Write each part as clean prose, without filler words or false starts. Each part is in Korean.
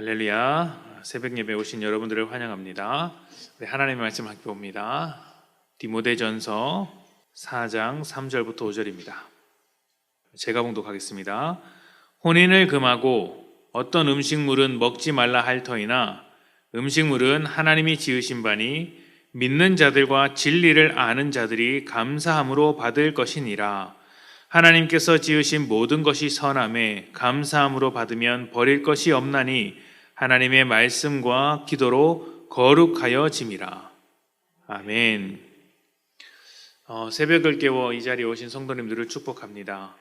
할렐루야. 새벽 예배 오신 여러분들을 환영합니다. 우리 하나님의 말씀 함께 봅니다. 디모데전서 4장 3절부터 5절입니다. 제가 봉독하겠습니다. 혼인을 금하고 어떤 음식물은 먹지 말라 할 터이나 음식물은 하나님이 지으신 바니 믿는 자들과 진리를 아는 자들이 감사함으로 받을 것이니라. 하나님께서 지으신 모든 것이 선함에 감사함으로 받으면 버릴 것이 없나니 하나님의 말씀과 기도로 거룩하여 짐이라. 아멘. 새벽을 깨워 이 자리에 오신 성도님들을 축복합니다.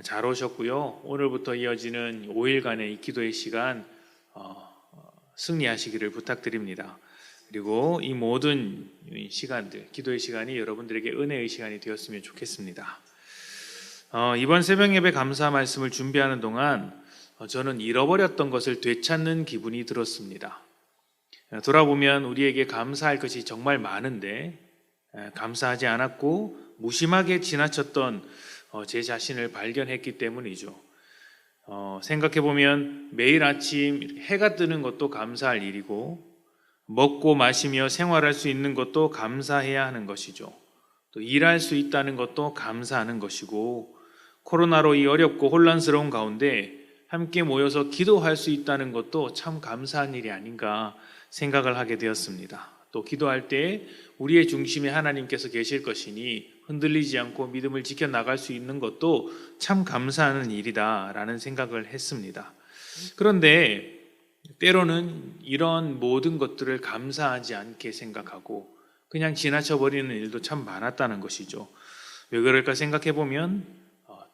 잘 오셨고요. 오늘부터 이어지는 5일간의 이 기도의 시간 승리하시기를 부탁드립니다. 그리고 이 모든 시간들, 기도의 시간이 여러분들에게 은혜의 시간이 되었으면 좋겠습니다. 이번 새벽 예배 감사 말씀을 준비하는 동안 저는 잃어버렸던 것을 되찾는 기분이 들었습니다. 돌아보면 우리에게 감사할 것이 정말 많은데 감사하지 않았고 무심하게 지나쳤던 제 자신을 발견했기 때문이죠. 생각해보면 매일 아침 해가 뜨는 것도 감사할 일이고 먹고 마시며 생활할 수 있는 것도 감사해야 하는 것이죠. 또 일할 수 있다는 것도 감사하는 것이고 코로나로 이 어렵고 혼란스러운 가운데 함께 모여서 기도할 수 있다는 것도 참 감사한 일이 아닌가 생각을 하게 되었습니다. 또 기도할 때 우리의 중심에 하나님께서 계실 것이니 흔들리지 않고 믿음을 지켜나갈 수 있는 것도 참 감사하는 일이다라는 생각을 했습니다. 그런데 때로는 이런 모든 것들을 감사하지 않게 생각하고 그냥 지나쳐버리는 일도 참 많았다는 것이죠. 왜 그럴까 생각해보면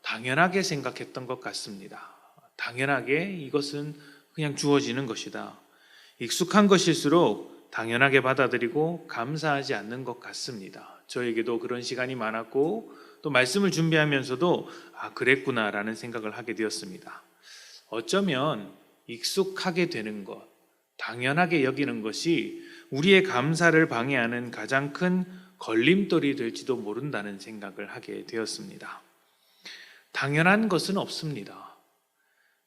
당연하게 생각했던 것 같습니다. 당연하게 이것은 그냥 주어지는 것이다. 익숙한 것일수록 당연하게 받아들이고 감사하지 않는 것 같습니다. 저에게도 그런 시간이 많았고 또 말씀을 준비하면서도 그랬구나라는 생각을 하게 되었습니다. 어쩌면 익숙하게 되는 것, 당연하게 여기는 것이 우리의 감사를 방해하는 가장 큰 걸림돌이 될지도 모른다는 생각을 하게 되었습니다. 당연한 것은 없습니다.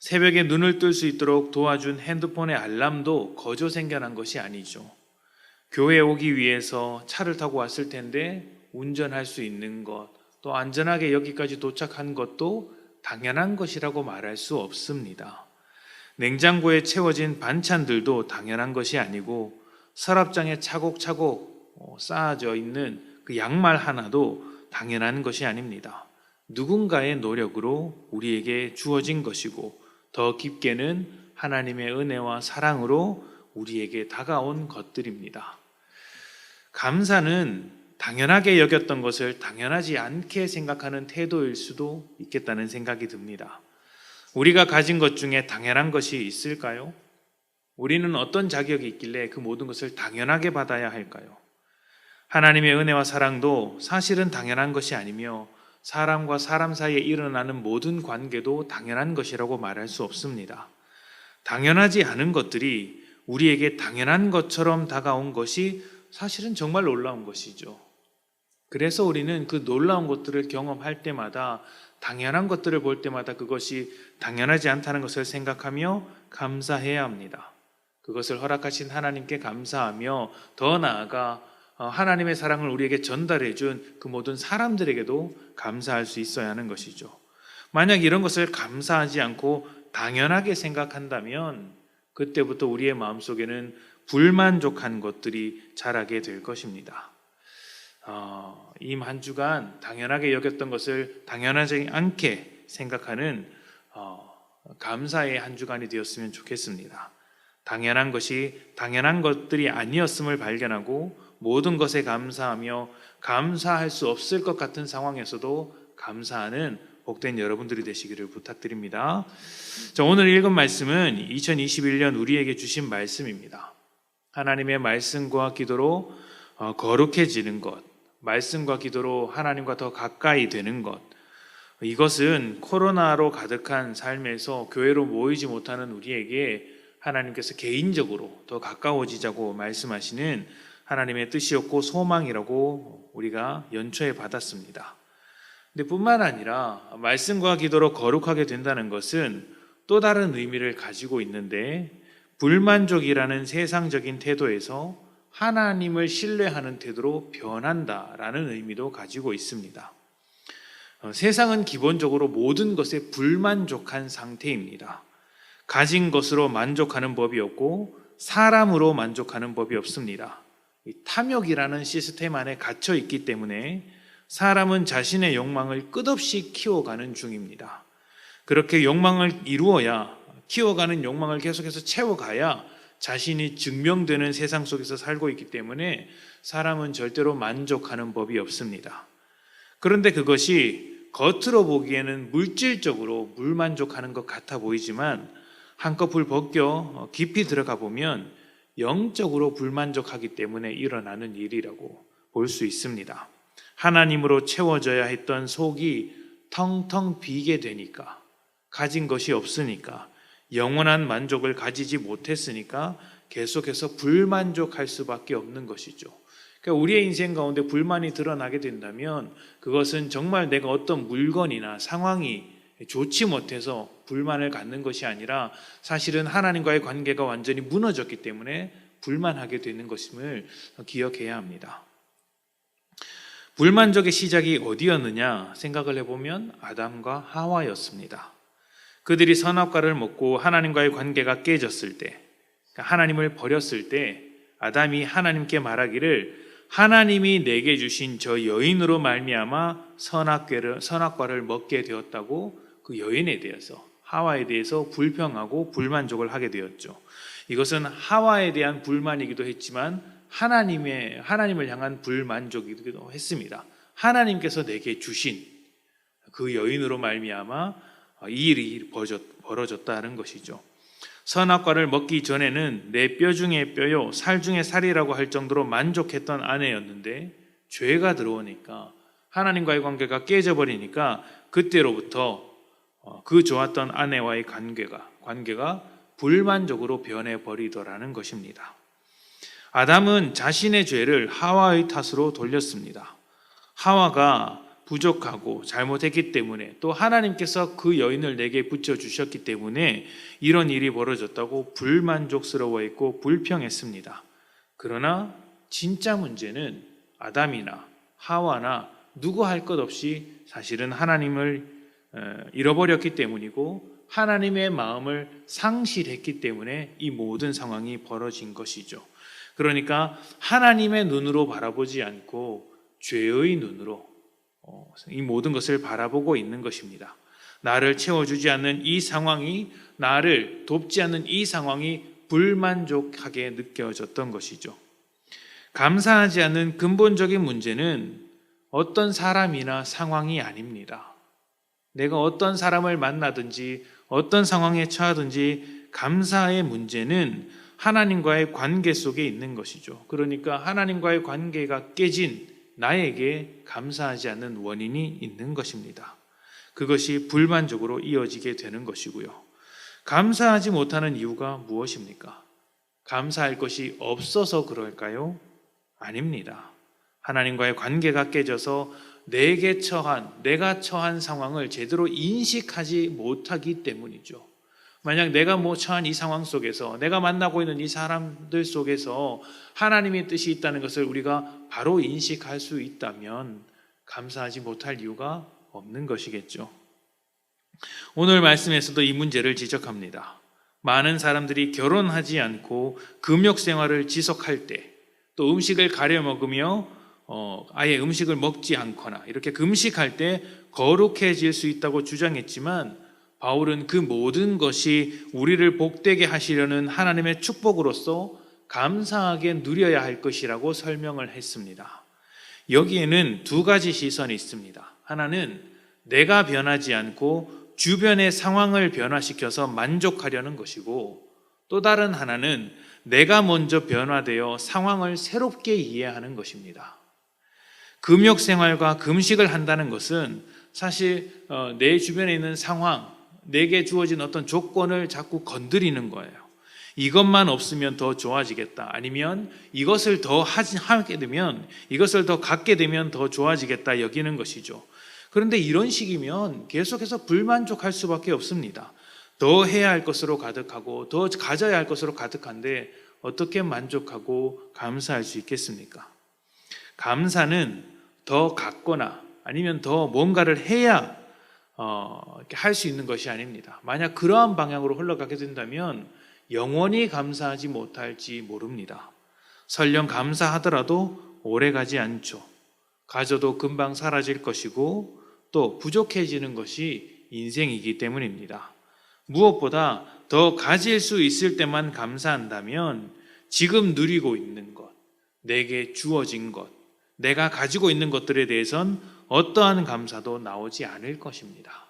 새벽에 눈을 뜰 수 있도록 도와준 핸드폰의 알람도 거저 생겨난 것이 아니죠. 교회에 오기 위해서 차를 타고 왔을 텐데 운전할 수 있는 것, 또 안전하게 여기까지 도착한 것도 당연한 것이라고 말할 수 없습니다. 냉장고에 채워진 반찬들도 당연한 것이 아니고 서랍장에 차곡차곡 쌓아져 있는 그 양말 하나도 당연한 것이 아닙니다. 누군가의 노력으로 우리에게 주어진 것이고 더 깊게는 하나님의 은혜와 사랑으로 우리에게 다가온 것들입니다. 감사는 당연하게 여겼던 것을 당연하지 않게 생각하는 태도일 수도 있겠다는 생각이 듭니다. 우리가 가진 것 중에 당연한 것이 있을까요? 우리는 어떤 자격이 있길래 그 모든 것을 당연하게 받아야 할까요? 하나님의 은혜와 사랑도 사실은 당연한 것이 아니며 사람과 사람 사이에 일어나는 모든 관계도 당연한 것이라고 말할 수 없습니다. 당연하지 않은 것들이 우리에게 당연한 것처럼 다가온 것이 사실은 정말 놀라운 것이죠. 그래서 우리는 그 놀라운 것들을 경험할 때마다 당연한 것들을 볼 때마다 그것이 당연하지 않다는 것을 생각하며 감사해야 합니다. 그것을 허락하신 하나님께 감사하며 더 나아가 하나님의 사랑을 우리에게 전달해 준 그 모든 사람들에게도 감사할 수 있어야 하는 것이죠. 만약 이런 것을 감사하지 않고 당연하게 생각한다면 그때부터 우리의 마음속에는 불만족한 것들이 자라게 될 것입니다. 이 한 주간 당연하게 여겼던 것을 당연하지 않게 생각하는 감사의 한 주간이 되었으면 좋겠습니다. 당연한 것이 당연한 것들이 아니었음을 발견하고 모든 것에 감사하며 감사할 수 없을 것 같은 상황에서도 감사하는 복된 여러분들이 되시기를 부탁드립니다. 오늘 읽은 말씀은 2021년 우리에게 주신 말씀입니다. 하나님의 말씀과 기도로 거룩해지는 것, 말씀과 기도로 하나님과 더 가까이 되는 것, 이것은 코로나로 가득한 삶에서 교회로 모이지 못하는 우리에게 하나님께서 개인적으로 더 가까워지자고 말씀하시는 하나님의 뜻이었고 소망이라고 우리가 연초에 받았습니다. 근데 뿐만 아니라 말씀과 기도로 거룩하게 된다는 것은 또 다른 의미를 가지고 있는데 불만족이라는 세상적인 태도에서 하나님을 신뢰하는 태도로 변한다라는 의미도 가지고 있습니다. 세상은 기본적으로 모든 것에 불만족한 상태입니다. 가진 것으로 만족하는 법이 없고 사람으로 만족하는 법이 없습니다. 탐욕이라는 시스템 안에 갇혀 있기 때문에 사람은 자신의 욕망을 끝없이 키워가는 중입니다. 그렇게 욕망을 이루어야, 키워가는 욕망을 계속해서 채워가야 자신이 증명되는 세상 속에서 살고 있기 때문에 사람은 절대로 만족하는 법이 없습니다. 그런데 그것이 겉으로 보기에는 물질적으로 물만족하는 것 같아 보이지만 한꺼풀 벗겨 깊이 들어가 보면 영적으로 불만족하기 때문에 일어나는 일이라고 볼 수 있습니다. 하나님으로 채워져야 했던 속이 텅텅 비게 되니까, 가진 것이 없으니까, 영원한 만족을 가지지 못했으니까 계속해서 불만족할 수밖에 없는 것이죠. 그러니까 우리의 인생 가운데 불만이 드러나게 된다면 그것은 정말 내가 어떤 물건이나 상황이 좋지 못해서 불만을 갖는 것이 아니라 사실은 하나님과의 관계가 완전히 무너졌기 때문에 불만하게 되는 것임을 기억해야 합니다. 불만족의 시작이 어디였느냐 생각을 해보면 아담과 하와였습니다. 그들이 선악과를 먹고 하나님과의 관계가 깨졌을 때, 하나님을 버렸을 때 아담이 하나님께 말하기를 하나님이 내게 주신 저 여인으로 말미암아 선악과를 먹게 되었다고 그 여인에 대해서, 하와에 대해서 불평하고 불만족을 하게 되었죠. 이것은 하와에 대한 불만이기도 했지만 하나님을 향한 불만족이기도 했습니다. 하나님께서 내게 주신 그 여인으로 말미암아 이 일이 벌어졌다는 것이죠. 선악과를 먹기 전에는 내 뼈 중에 뼈요 살 중에 살이라고 할 정도로 만족했던 아내였는데 죄가 들어오니까, 하나님과의 관계가 깨져버리니까 그때로부터 그 좋았던 아내와의 관계가 불만족으로 변해버리더라는 것입니다. 아담은 자신의 죄를 하와의 탓으로 돌렸습니다. 하와가 부족하고 잘못했기 때문에, 또 하나님께서 그 여인을 내게 붙여주셨기 때문에 이런 일이 벌어졌다고 불만족스러워했고 불평했습니다. 그러나 진짜 문제는 아담이나 하와나 누구 할 것 없이 사실은 하나님을 잃어버렸기 때문이고 하나님의 마음을 상실했기 때문에 이 모든 상황이 벌어진 것이죠. 그러니까 하나님의 눈으로 바라보지 않고 죄의 눈으로 이 모든 것을 바라보고 있는 것입니다. 나를 채워주지 않는 이 상황이, 나를 돕지 않는 이 상황이 불만족하게 느껴졌던 것이죠. 감사하지 않는 근본적인 문제는 어떤 사람이나 상황이 아닙니다. 내가 어떤 사람을 만나든지 어떤 상황에 처하든지 감사의 문제는 하나님과의 관계 속에 있는 것이죠. 그러니까 하나님과의 관계가 깨진 나에게 감사하지 않는 원인이 있는 것입니다. 그것이 불만족으로 이어지게 되는 것이고요. 감사하지 못하는 이유가 무엇입니까? 감사할 것이 없어서 그럴까요? 아닙니다. 하나님과의 관계가 깨져서 내가 처한 상황을 제대로 인식하지 못하기 때문이죠. 만약 내가 처한 이 상황 속에서, 내가 만나고 있는 이 사람들 속에서 하나님의 뜻이 있다는 것을 우리가 바로 인식할 수 있다면 감사하지 못할 이유가 없는 것이겠죠. 오늘 말씀에서도 이 문제를 지적합니다. 많은 사람들이 결혼하지 않고 금욕 생활을 지속할 때, 또 음식을 가려 먹으며 아예 음식을 먹지 않거나 이렇게 금식할 때 거룩해질 수 있다고 주장했지만, 바울은 그 모든 것이 우리를 복되게 하시려는 하나님의 축복으로서 감사하게 누려야 할 것이라고 설명을 했습니다. 여기에는 두 가지 시선이 있습니다. 하나는 내가 변하지 않고 주변의 상황을 변화시켜서 만족하려는 것이고, 또 다른 하나는 내가 먼저 변화되어 상황을 새롭게 이해하는 것입니다. 금욕 생활과 금식을 한다는 것은 사실 내 주변에 있는 상황, 내게 주어진 어떤 조건을 자꾸 건드리는 거예요. 이것만 없으면 더 좋아지겠다, 아니면 이것을 더 하게 되면, 이것을 더 갖게 되면 더 좋아지겠다 여기는 것이죠. 그런데 이런 식이면 계속해서 불만족할 수밖에 없습니다. 더 해야 할 것으로 가득하고 더 가져야 할 것으로 가득한데 어떻게 만족하고 감사할 수 있겠습니까? 감사는 더 갖거나 아니면 더 뭔가를 해야 할 수 있는 것이 아닙니다. 만약 그러한 방향으로 흘러가게 된다면 영원히 감사하지 못할지 모릅니다. 설령 감사하더라도 오래가지 않죠. 가져도 금방 사라질 것이고 또 부족해지는 것이 인생이기 때문입니다. 무엇보다 더 가질 수 있을 때만 감사한다면 지금 누리고 있는 것, 내게 주어진 것, 내가 가지고 있는 것들에 대해선 어떠한 감사도 나오지 않을 것입니다.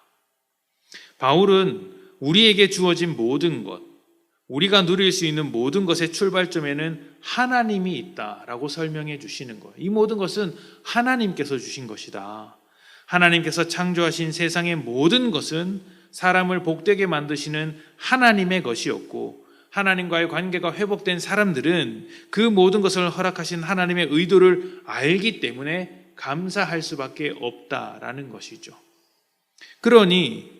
바울은 우리에게 주어진 모든 것, 우리가 누릴 수 있는 모든 것의 출발점에는 하나님이 있다라고 설명해 주시는 거예요. 이 모든 것은 하나님께서 주신 것이다. 하나님께서 창조하신 세상의 모든 것은 사람을 복되게 만드시는 하나님의 것이었고 하나님과의 관계가 회복된 사람들은 그 모든 것을 허락하신 하나님의 의도를 알기 때문에 감사할 수밖에 없다라는 것이죠. 그러니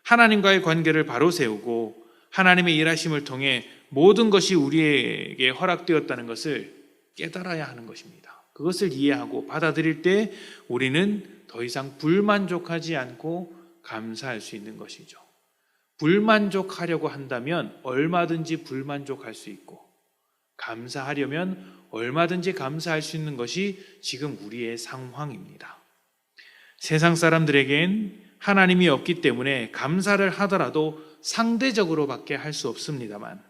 하나님과의 관계를 바로 세우고 하나님의 일하심을 통해 모든 것이 우리에게 허락되었다는 것을 깨달아야 하는 것입니다. 그것을 이해하고 받아들일 때 우리는 더 이상 불만족하지 않고 감사할 수 있는 것이죠. 불만족하려고 한다면 얼마든지 불만족할 수 있고 감사하려면 얼마든지 감사할 수 있는 것이 지금 우리의 상황입니다. 세상 사람들에겐 하나님이 없기 때문에 감사를 하더라도 상대적으로밖에 할 수 없습니다만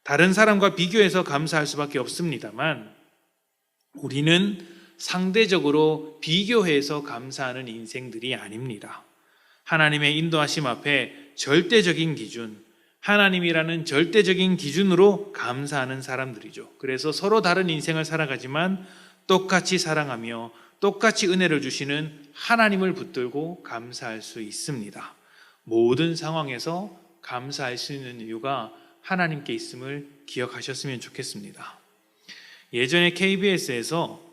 다른 사람과 비교해서 감사할 수밖에 없습니다만 우리는 상대적으로 비교해서 감사하는 인생들이 아닙니다. 하나님의 인도하심 앞에 절대적인 기준, 하나님이라는 절대적인 기준으로 감사하는 사람들이죠. 그래서 서로 다른 인생을 살아가지만 똑같이 사랑하며 똑같이 은혜를 주시는 하나님을 붙들고 감사할 수 있습니다. 모든 상황에서 감사할 수 있는 이유가 하나님께 있음을 기억하셨으면 좋겠습니다. 예전에 KBS에서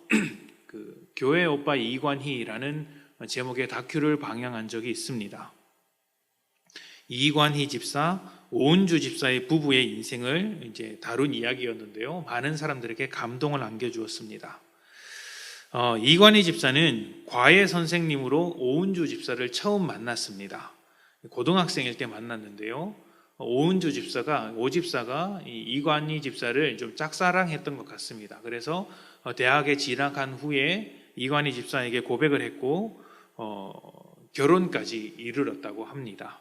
그 교회 오빠 이관희라는 제목의 다큐를 방영한 적이 있습니다. 이관희 집사, 오은주 집사의 부부의 인생을 이제 다룬 이야기였는데요. 많은 사람들에게 감동을 안겨주었습니다. 이관희 집사는 과외 선생님으로 오은주 집사를 처음 만났습니다. 고등학생일 때 만났는데요. 오은주 집사가, 오 집사가 이관희 집사를 좀 짝사랑했던 것 같습니다. 그래서 대학에 진학한 후에 이관희 집사에게 고백을 했고 결혼까지 이르렀다고 합니다.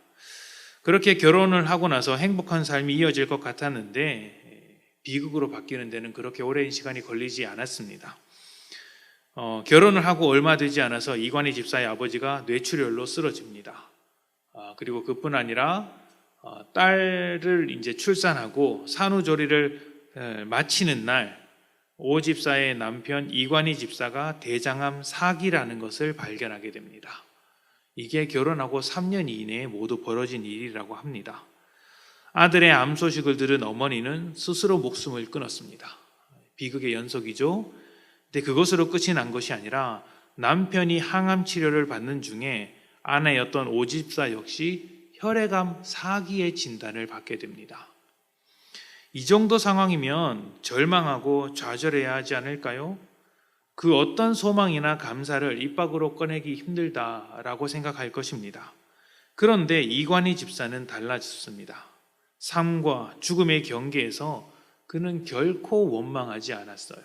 그렇게 결혼을 하고 나서 행복한 삶이 이어질 것 같았는데 비극으로 바뀌는 데는 그렇게 오랜 시간이 걸리지 않았습니다. 결혼을 하고 얼마 되지 않아서 이관희 집사의 아버지가 뇌출혈로 쓰러집니다. 그리고 그뿐 아니라 딸을 이제 출산하고 산후조리를 마치는 날 오 집사의 남편 이관희 집사가 대장암 4기라는 것을 발견하게 됩니다. 이게 결혼하고 3년 이내에 모두 벌어진 일이라고 합니다. 아들의 암 소식을 들은 어머니는 스스로 목숨을 끊었습니다. 비극의 연속이죠. 근데 그것으로 끝이 난 것이 아니라 남편이 항암 치료를 받는 중에 아내였던 오 집사 역시 혈액암 4기의 진단을 받게 됩니다. 이 정도 상황이면 절망하고 좌절해야 하지 않을까요? 그 어떤 소망이나 감사를 입 밖으로 꺼내기 힘들다라고 생각할 것입니다. 그런데 이관희 집사는 달라졌습니다. 삶과 죽음의 경계에서 그는 결코 원망하지 않았어요.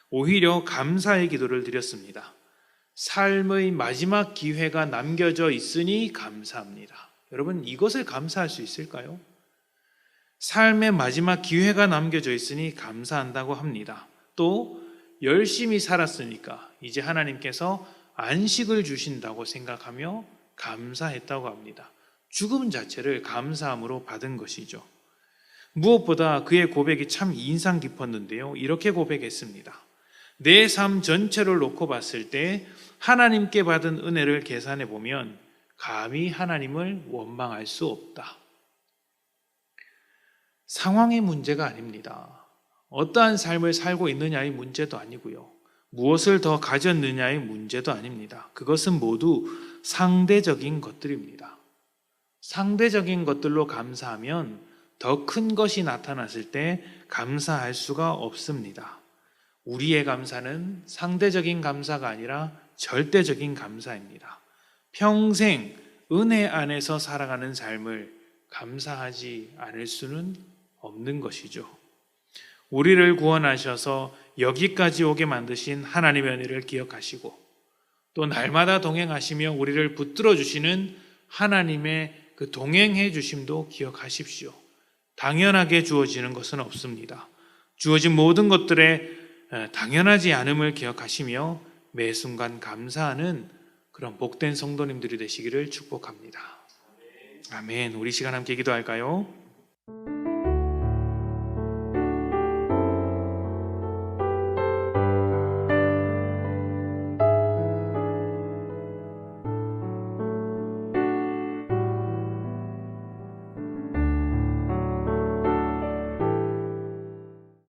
오히려 감사의 기도를 드렸습니다. 삶의 마지막 기회가 남겨져 있으니 감사합니다. 여러분, 이것을 감사할 수 있을까요? 삶의 마지막 기회가 남겨져 있으니 감사한다고 합니다. 또 열심히 살았으니까 이제 하나님께서 안식을 주신다고 생각하며 감사했다고 합니다. 죽음 자체를 감사함으로 받은 것이죠. 무엇보다 그의 고백이 참 인상 깊었는데요. 이렇게 고백했습니다. 내 삶 전체를 놓고 봤을 때 하나님께 받은 은혜를 계산해 보면 감히 하나님을 원망할 수 없다. 상황의 문제가 아닙니다. 어떠한 삶을 살고 있느냐의 문제도 아니고요. 무엇을 더 가졌느냐의 문제도 아닙니다. 그것은 모두 상대적인 것들입니다. 상대적인 것들로 감사하면 더 큰 것이 나타났을 때 감사할 수가 없습니다. 우리의 감사는 상대적인 감사가 아니라 절대적인 감사입니다. 평생 은혜 안에서 살아가는 삶을 감사하지 않을 수는 없는 것이죠. 우리를 구원하셔서 여기까지 오게 만드신 하나님의 은혜를 기억하시고 또 날마다 동행하시며 우리를 붙들어 주시는 하나님의 그 동행해 주심도 기억하십시오. 당연하게 주어지는 것은 없습니다. 주어진 모든 것들의 당연하지 않음을 기억하시며 매 순간 감사하는 그런 복된 성도님들이 되시기를 축복합니다. 아멘. 우리 시간 함께 기도할까요?